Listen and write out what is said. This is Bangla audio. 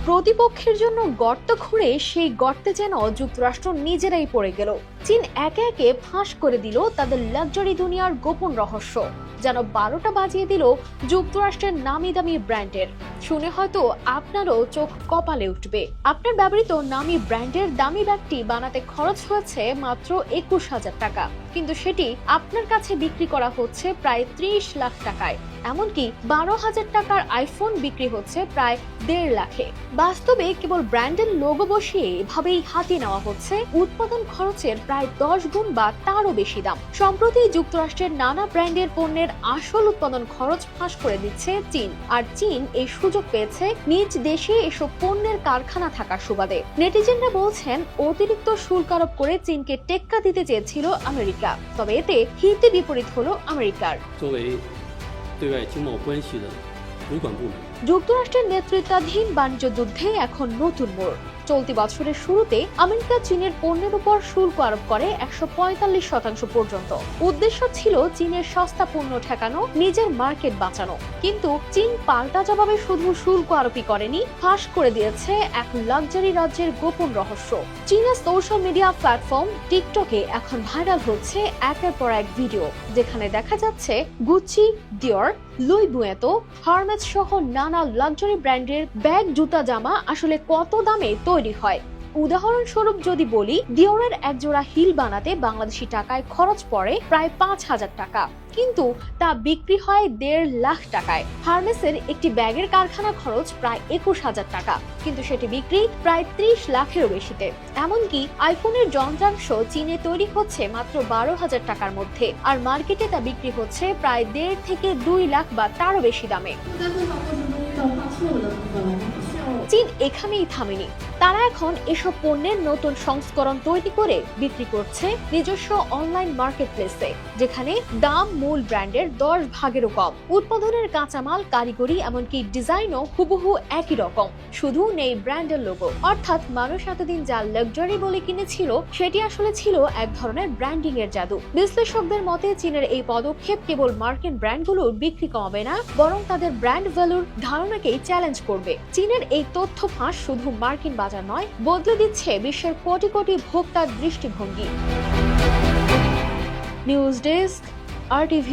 প্রতিপক্ষের জন্য গর্ত খুঁড়ে সেই গর্তে যেন যুক্তরাষ্ট্র নিজেরাই পড়ে গেল। চীন একে একে ফাঁস করে দিল তাদের লাক্সারি দুনিয়ার গোপন রহস্য, যেন 12টা বাজিয়ে দিল যুক্তরাষ্ট্রের নামি দামি ব্র্যান্ডের। শুনে হয়তো আপনারও চোখ কপালে উঠবে। আপনার ব্যবহৃত নামি ব্র্যান্ডের দামি ব্যাগটি বানাতে খরচ হয়েছে মাত্র 21,000 টাকা, কিন্তু সেটি আপনার কাছে বিক্রি করা হচ্ছে প্রায় 30 লাখ টাকায়। এমনকি 12,000 টাকার আইফোন বিক্রি হচ্ছে প্রায় 1.5 লাখে। বাস্তবে কেবল ব্র্যান্ডের লোগো বসিয়ে এভাবেই হাতিয়ে নেওয়া হচ্ছে উৎপাদন খরচের প্রায় 10 গুণ বা তারও বেশি দাম। সম্প্রতি যুক্তরাষ্ট্রের নানা ব্র্যান্ডের পণ্যের আসল উৎপাদন খরচ ফাঁস করে দিচ্ছে চীন, আর চীন এই সুযোগ পেয়েছে নিজ দেশে এসব পণ্যের কারখানা থাকার সুবাদে। নেটিজেনরা বলছেন অতিরিক্ত শুল্ক আরোপ করে চীনকে টেক্কা দিতে চেয়েছিল আমেরিকা, তবে এতে হিতে বিপরীত হলো আমেরিকার। যুক্তরাষ্ট্রের নেতৃত্বাধীন বাণিজ্য যুদ্ধে এখন নতুন মোড়। চলতি বছরের শুরুতে আমেরিকা চীনের পণ্যের উপর শুল্ক আরোপ করে 145% পর্যন্ত। উদ্দেশ্য ছিল চীনের সস্তা পণ্য ঠেকানো, নিজের মার্কেট বাঁচানো। কিন্তু চীন পাল্টা জবাবে শুধু শুল্ক আরোপই করেনি, ফাঁস করে দিয়েছে এক লাক্সারি রাজ্যের গোপন রহস্য। চীনের সোশ্যাল মিডিয়া প্ল্যাটফর্ম টিকটকে এখন ভাইরাল হচ্ছে একের পর এক ভিডিও, যেখানে দেখা যাচ্ছে গুচি, ডিওর, লুই বুয়েতো, হার্মেস সহ নানা লাক্সারি ব্র্যান্ডের ব্যাগ, জুতা, জামা আসলে কত দামে তৈরি হয়। উদাহরণস্বরূপ যদি বলি, ডিওরের একজোড়া হিল বানাতে বাংলাদেশি টাকায় খরচ পড়ে প্রায় 5,000 টাকা, কিন্তু তা বিক্রি হয় 1.5 লাখ টাকায়। হার্মেসের একটি ব্যাগের কারখানা খরচ প্রায় 21,000 টাকা, কিন্তু সেটি বিক্রি প্রায় 30 লাখেরও বেশিতে। এমনকি আইফোনের যন্ত্রাংশ চীনে তৈরি হচ্ছে মাত্র 12,000 টাকার মধ্যে, আর মার্কেটে তা বিক্রি হচ্ছে প্রায় 1.5 থেকে 2 লাখ বা তারও বেশি দামে। চীন এখানেই থামেনি, তারা এখন এসব পণ্যের নতুন সংস্করণ তৈরি করে বিক্রি করছে নিজস্ব অনলাইন মার্কেটপ্লেসে, যেখানে দাম মূল ব্র্যান্ডের 10 ভাগেরও কম। উৎপাদনের কাঁচামাল, কারিগরি, এমনকি ডিজাইনও হুবহু একই রকম, শুধু নেই ব্র্যান্ডের লোগো। অর্থাৎ মানুষ এতদিন যা লাক্সারি বলে কিনেছিল, সেটি আসলে ছিল এক ধরনের ব্র্যান্ডিং এর জাদু। বিশ্লেষকদের মতে চীনের এই পদক্ষেপ কেবল মার্কিন ব্র্যান্ডগুলোর বিক্রি কমাবে না, বরং তাদের ব্র্যান্ড ভ্যালুর ধারণাকেই চ্যালেঞ্জ করবে। চীনের এই তথ্য ফাঁস শুধু মার্কিন বাজার নয়, বদলে দিচ্ছে বিশ্বের কোটি কোটি ভোক্তার দৃষ্টিভঙ্গি। News desk, RTV।